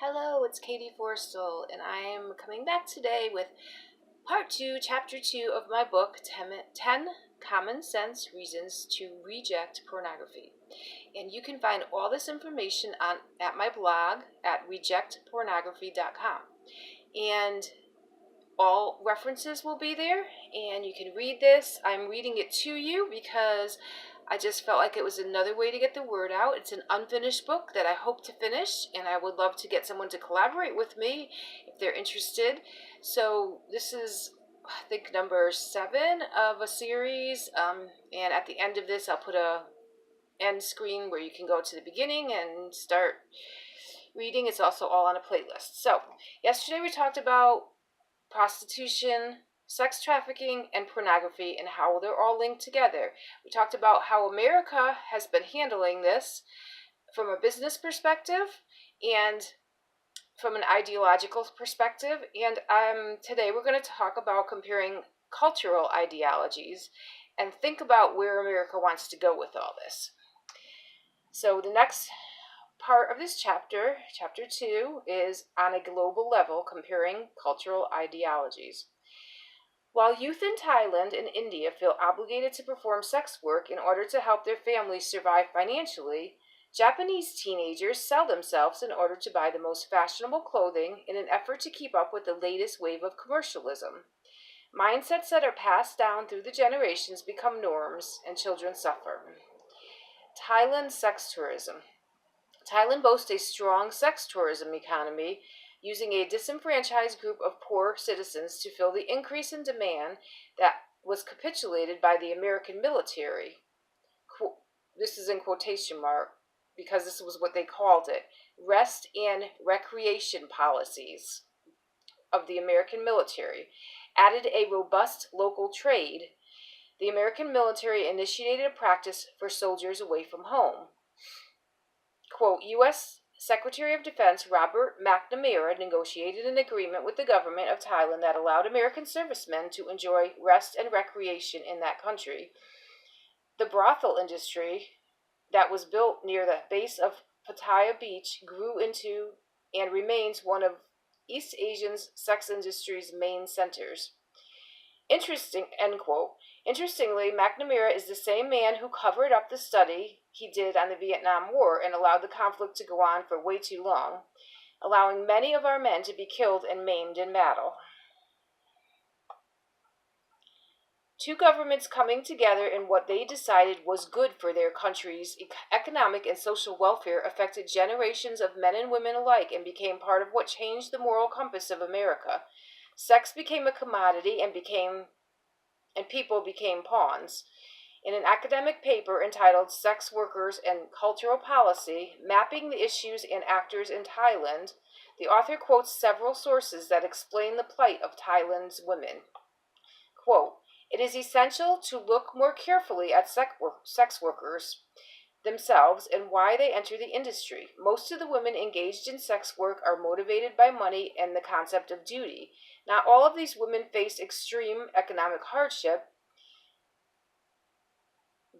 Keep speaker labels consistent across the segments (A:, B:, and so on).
A: Hello, it's Katie Forstall, and I am coming back today with part 2, chapter 2 of my book, 10 Common Sense Reasons to Reject Pornography. And you can find all this information at my blog at rejectpornography.com. And all references will be there, and you can read this. I'm reading it to you because I just felt like it was another way to get the word out. It's an unfinished book that I hope to finish, and I would love to get someone to collaborate with me if they're interested. So this is, I think, number 7 of a series, and at the end of this, I'll put a end screen where you can go to the beginning and start reading. It's also all on a playlist. So yesterday we talked about prostitution, sex trafficking, and pornography, and how they're all linked together. We talked about how America has been handling this from a business perspective and from an ideological perspective. And today we're going to talk about comparing cultural ideologies and think about where America wants to go with all this. So the next part of this chapter, chapter 2, is on a global level comparing cultural ideologies. While youth in Thailand and India feel obligated to perform sex work in order to help their families survive financially, Japanese teenagers sell themselves in order to buy the most fashionable clothing in an effort to keep up with the latest wave of commercialism. Mindsets that are passed down through the generations become norms, and children suffer. Thailand sex tourism. Thailand boasts a strong sex tourism economy, using a disenfranchised group of poor citizens to fill the increase in demand that was capitulated by the American military. This is in quotation mark because this was what they called it. Rest and recreation policies of the American military added a robust local trade. The American military initiated a practice for soldiers away from home. Quote, U.S. Secretary of Defense Robert McNamara negotiated an agreement with the government of Thailand that allowed American servicemen to enjoy rest and recreation in that country. The brothel industry that was built near the base of Pattaya Beach grew into and remains one of East Asia's sex industry's main centers. End quote. Interestingly, McNamara is the same man who covered up the study he did on the Vietnam War and allowed the conflict to go on for way too long, allowing many of our men to be killed and maimed in battle. Two governments coming together in what they decided was good for their country's economic and social welfare affected generations of men and women alike and became part of what changed the moral compass of America. Sex became a commodity and people became pawns. In an academic paper entitled Sex Workers and Cultural Policy, Mapping the Issues and Actors in Thailand, the author quotes several sources that explain the plight of Thailand's women. Quote, it is essential to look more carefully at sex workers themselves and why they enter the industry. Most of the women engaged in sex work are motivated by money and the concept of duty. Not all of these women face extreme economic hardship,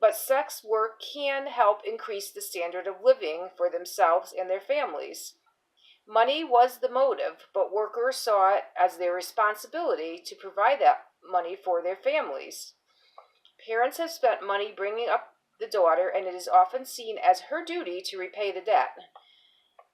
A: but sex work can help increase the standard of living for themselves and their families. Money was the motive, but workers saw it as their responsibility to provide that money for their families. Parents have spent money bringing up the daughter, and it is often seen as her duty to repay the debt.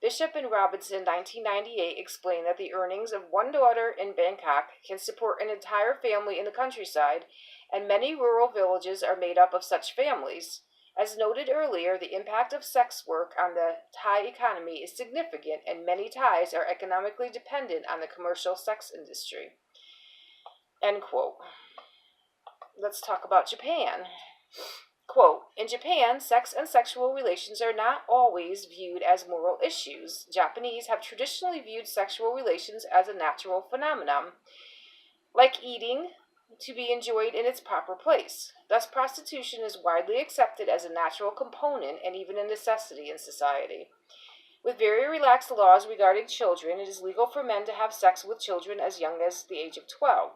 A: Bishop and Robinson, 1998, explained that the earnings of one daughter in Bangkok can support an entire family in the countryside, and many rural villages are made up of such families. As noted earlier, the impact of sex work on the Thai economy is significant, and many Thais are economically dependent on the commercial sex industry. End quote. Let's talk about Japan. Quote, in Japan, sex and sexual relations are not always viewed as moral issues. Japanese have traditionally viewed sexual relations as a natural phenomenon, like eating, to be enjoyed in its proper place. Thus, prostitution is widely accepted as a natural component and even a necessity in society. With very relaxed laws regarding children, it is legal for men to have sex with children as young as the age of 12.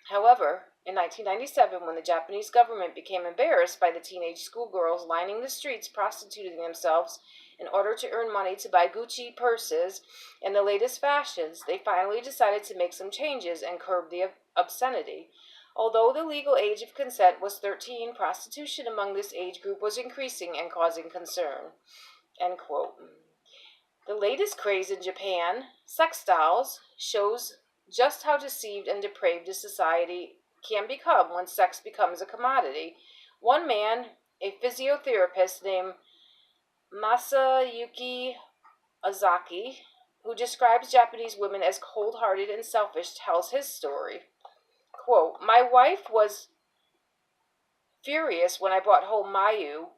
A: However, in 1997, when the Japanese government became embarrassed by the teenage schoolgirls lining the streets prostituting themselves In order to earn money to buy Gucci purses and the latest fashions, they finally decided to make some changes and curb the obscenity. Although the legal age of consent was 13, prostitution among this age group was increasing and causing concern. End quote. The latest craze in Japan, sex dolls, shows just how deceived and depraved a society can become when sex becomes a commodity. One man, a physiotherapist named Masayuki Ozaki, who describes Japanese women as cold-hearted and selfish, tells his story. Quote, "My wife was furious when I brought home Mayu.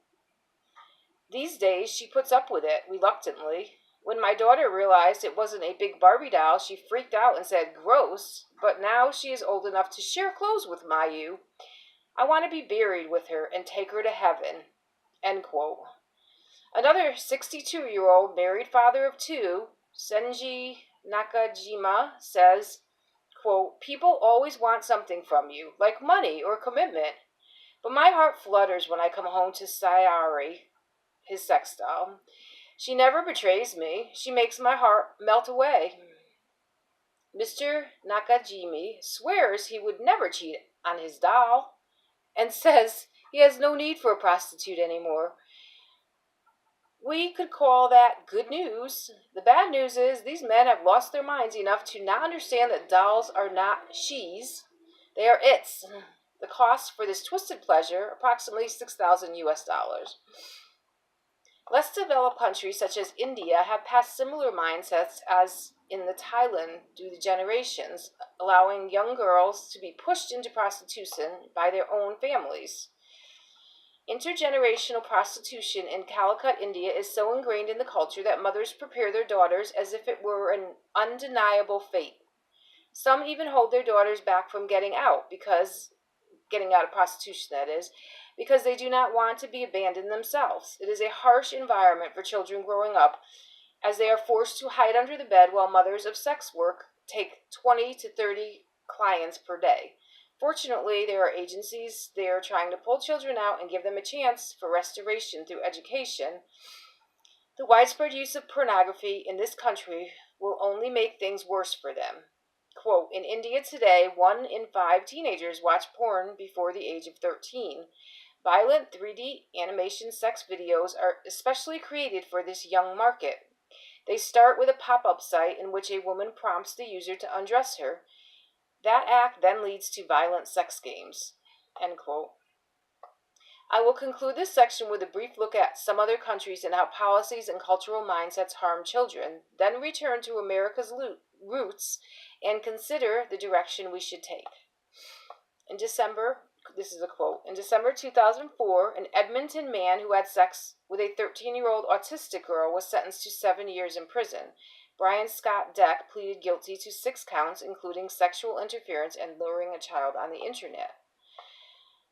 A: These days, she puts up with it, reluctantly. When my daughter realized it wasn't a big Barbie doll, she freaked out and said, 'Gross,' but now she is old enough to share clothes with Mayu. I want to be buried with her and take her to heaven." End quote. Another 62-year-old married father of two, Senji Nakajima, says, quote, "People always want something from you, like money or commitment. But my heart flutters when I come home to Sayari, his sex doll. She never betrays me. She makes my heart melt away." Mr. Nakajimi swears he would never cheat on his doll and says he has no need for a prostitute anymore. We could call that good news. The bad news is these men have lost their minds enough to not understand that dolls are not she's. They are its. The cost for this twisted pleasure, approximately $6,000 US. Less developed countries such as India have passed similar mindsets as in the Thailand through the generations, allowing young girls to be pushed into prostitution by their own families. Intergenerational prostitution in Calicut, India is so ingrained in the culture that mothers prepare their daughters as if it were an undeniable fate. Some even hold their daughters back from getting out of prostitution, that is, because they do not want to be abandoned themselves. It is a harsh environment for children growing up, as they are forced to hide under the bed while mothers of sex work take 20 to 30 clients per day. Fortunately, there are agencies there trying to pull children out and give them a chance for restoration through education. The widespread use of pornography in this country will only make things worse for them. Quote, "In India today, 1 in 5 teenagers watch porn before the age of 13. Violent 3D animation sex videos are especially created for this young market. They start with a pop-up site in which a woman prompts the user to undress her. That act then leads to violent sex games." End quote. I will conclude this section with a brief look at some other countries and how policies and cultural mindsets harm children, then return to America's roots and consider the direction we should take. This is a quote, "In December 2004, an Edmonton man who had sex with a 13-year-old autistic girl was sentenced to 7 years in prison. Brian Scott Deck pleaded guilty to 6 counts, including sexual interference and luring a child on the internet."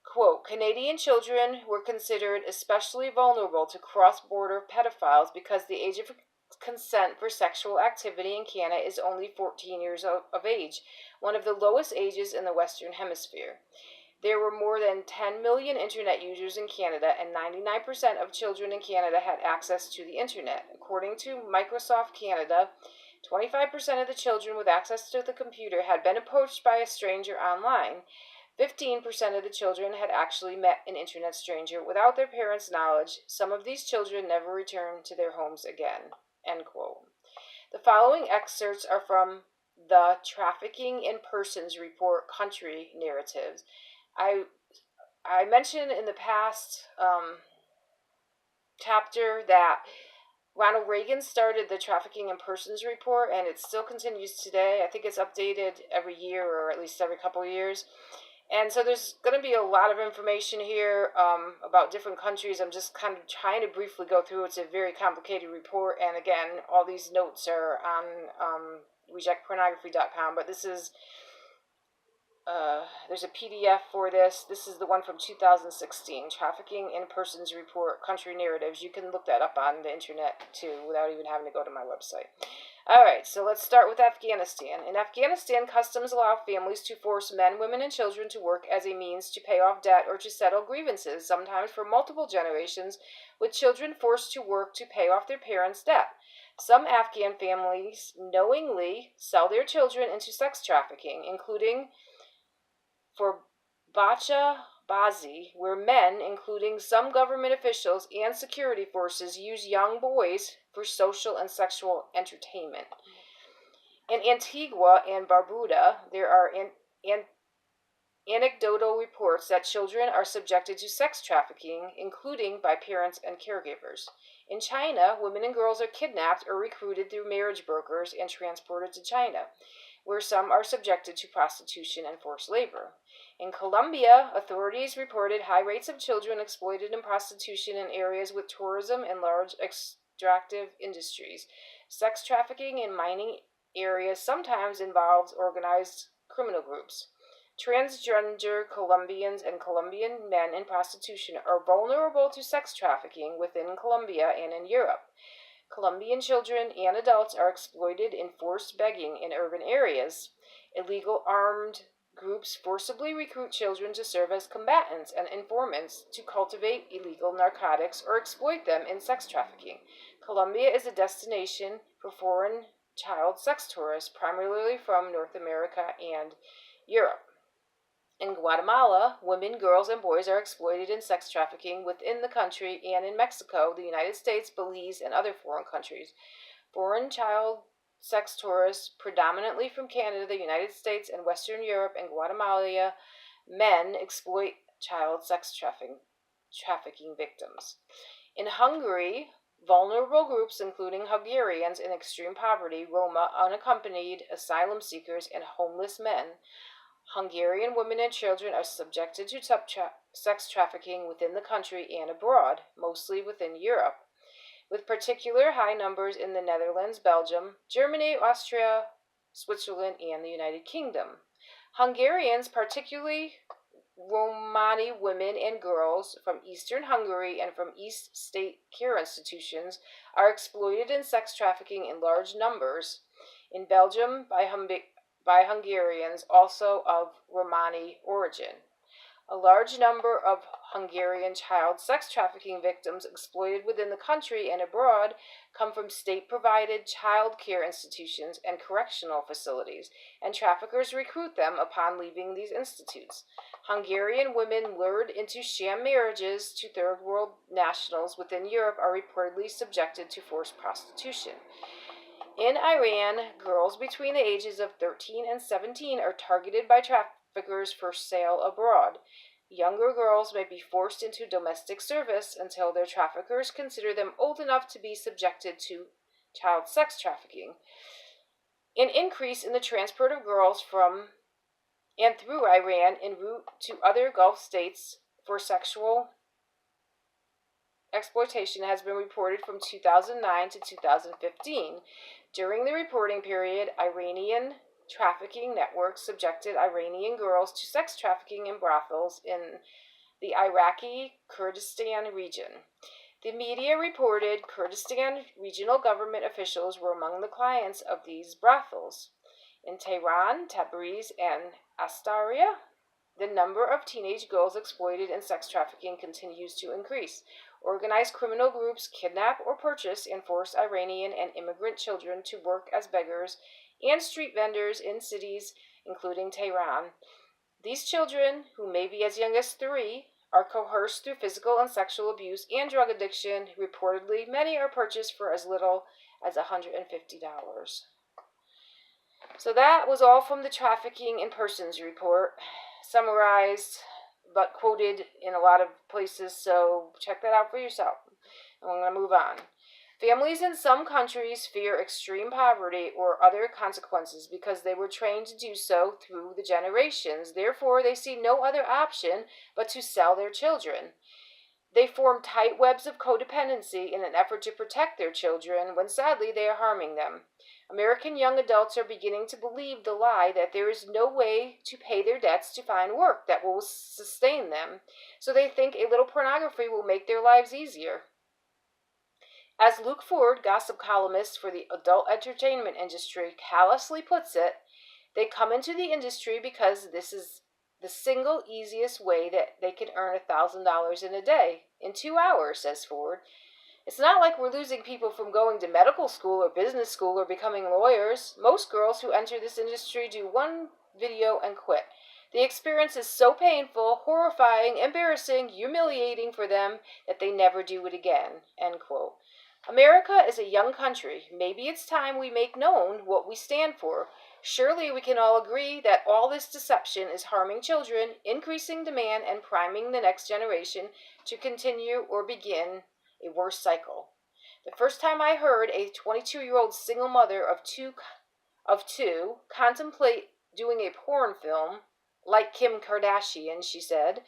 A: Quote, "Canadian children were considered especially vulnerable to cross-border pedophiles because the age of consent for sexual activity in Canada is only 14 years of age, one of the lowest ages in the Western Hemisphere. There were more than 10 million internet users in Canada, and 99% of children in Canada had access to the internet. According to Microsoft Canada, 25% of the children with access to the computer had been approached by a stranger online. 15% of the children had actually met an internet stranger without their parents' knowledge. Some of these children never returned to their homes again." End quote. The following excerpts are from the Trafficking in Persons Report Country Narratives. I mentioned in the past chapter that Ronald Reagan started the Trafficking in Persons Report, and it still continues today. I think it's updated every year, or at least every couple of years. And so there's going to be a lot of information here about different countries. I'm just kind of trying to briefly go through. It's a very complicated report. And again, all these notes are on rejectpornography.com. But this is there's a PDF for this. This is the one from 2016, Trafficking in Persons Report, Country Narratives. You can look that up on the internet too without even having to go to my website. All right, so let's start with Afghanistan. In Afghanistan, customs allow families to force men, women, and children to work as a means to pay off debt or to settle grievances, sometimes for multiple generations, with children forced to work to pay off their parents' debt. Some Afghan families knowingly sell their children into sex trafficking, including for Bacha Bazi, where men, including some government officials and security forces, use young boys for social and sexual entertainment. In Antigua and Barbuda, there are anecdotal reports that children are subjected to sex trafficking, including by parents and caregivers. In China, women and girls are kidnapped or recruited through marriage brokers and transported to China, where some are subjected to prostitution and forced labor. In Colombia, authorities reported high rates of children exploited in prostitution in areas with tourism and large extractive industries. Sex trafficking in mining areas sometimes involves organized criminal groups. Transgender Colombians and Colombian men in prostitution are vulnerable to sex trafficking within Colombia and in Europe. Colombian children and adults are exploited in forced begging in urban areas. Illegal armed groups forcibly recruit children to serve as combatants and informants to cultivate illegal narcotics or exploit them in sex trafficking. Colombia is a destination for foreign child sex tourists, primarily from North America and Europe. In Guatemala, women, girls, and boys are exploited in sex trafficking within the country, and in Mexico, the United States, Belize, and other foreign countries. Foreign child sex tourists, predominantly from Canada, the United States, and Western Europe, and Guatemala, men exploit child sex trafficking victims. In Hungary, vulnerable groups, including Hungarians in extreme poverty, Roma, unaccompanied asylum seekers, and homeless men, Hungarian women and children are subjected to sex trafficking within the country and abroad, mostly within Europe, with particular high numbers in the Netherlands, Belgium, Germany, Austria, Switzerland, and the United Kingdom. Hungarians, particularly Romani women and girls from eastern Hungary and from East State care institutions, are exploited in sex trafficking in large numbers. In Belgium, by Hungarians also of Romani origin. A large number of Hungarian child sex trafficking victims exploited within the country and abroad come from state-provided child care institutions and correctional facilities, and traffickers recruit them upon leaving these institutes. Hungarian women lured into sham marriages to third world nationals within Europe are reportedly subjected to forced prostitution. In Iran, girls between the ages of 13 and 17 are targeted by traffickers for sale abroad. Younger girls may be forced into domestic service until their traffickers consider them old enough to be subjected to child sex trafficking. An increase in the transport of girls from and through Iran en route to other Gulf states for sexual exploitation has been reported from 2009 to 2015. During the reporting period, Iranian trafficking networks subjected Iranian girls to sex trafficking in brothels in the Iraqi Kurdistan region. The media reported Kurdistan regional government officials were among the clients of these brothels. In Tehran, Tabriz, and Astaria, the number of teenage girls exploited in sex trafficking continues to increase. Organized criminal groups kidnap or purchase and force Iranian and immigrant children to work as beggars and street vendors in cities, including Tehran. These children, who may be as young as 3, are coerced through physical and sexual abuse and drug addiction. Reportedly, many are purchased for as little as $150. So that was all from the Trafficking in Persons report, summarized but quoted in a lot of places, so check that out for yourself. And I'm going to move on. Families in some countries fear extreme poverty or other consequences because they were trained to do so through the generations. Therefore, they see no other option but to sell their children. They form tight webs of codependency in an effort to protect their children when sadly they are harming them. American young adults are beginning to believe the lie that there is no way to pay their debts to find work that will sustain them, so they think a little pornography will make their lives easier. As Luke Ford, gossip columnist for the adult entertainment industry, callously puts it, they come into the industry because this is the single easiest way that they can earn $1,000 in a day, in 2 hours, says Ford. It's not like we're losing people from going to medical school or business school or becoming lawyers. Most girls who enter this industry do one video and quit. The experience is so painful, horrifying, embarrassing, humiliating for them that they never do it again. End quote. America is a young country. Maybe it's time we make known what we stand for. Surely we can all agree that all this deception is harming children, increasing demand, and priming the next generation to continue or begin a worse cycle. The first time I heard a 22-year-old single mother of two contemplate doing a porn film, like Kim Kardashian, she said,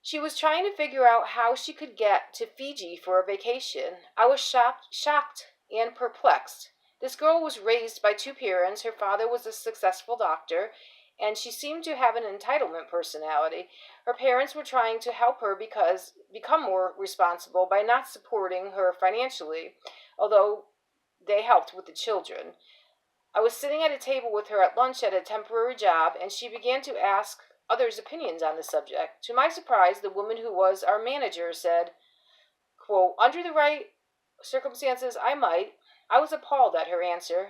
A: she was trying to figure out how she could get to Fiji for a vacation. I was shocked and perplexed. This girl was raised by two parents. Her father was a successful doctor, and she seemed to have an entitlement personality. Her parents were trying to help her become more responsible by not supporting her financially, although they helped with the children. I was sitting at a table with her at lunch at a temporary job, and she began to ask others' opinions on the subject. To my surprise, the woman who was our manager said, quote, "Under the right circumstances, I might." I was appalled at her answer,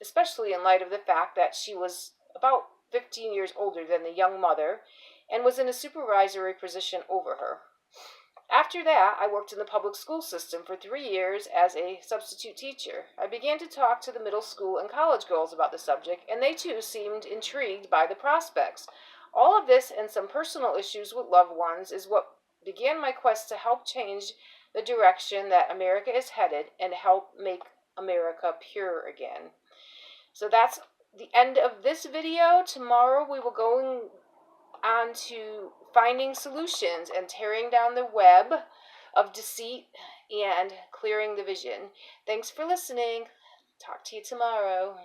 A: especially in light of the fact that she was about 15 years older than the young mother and was in a supervisory position over her. After that, I worked in the public school system for 3 years as a substitute teacher. I began to talk to the middle school and college girls about the subject, and they too seemed intrigued by the prospects. All of this and some personal issues with loved ones is what began my quest to help change the direction that America is headed and help make America pure again. So that's the end of this video. Tomorrow we will go on to finding solutions and tearing down the web of deceit and clearing the vision. Thanks for listening. Talk to you tomorrow.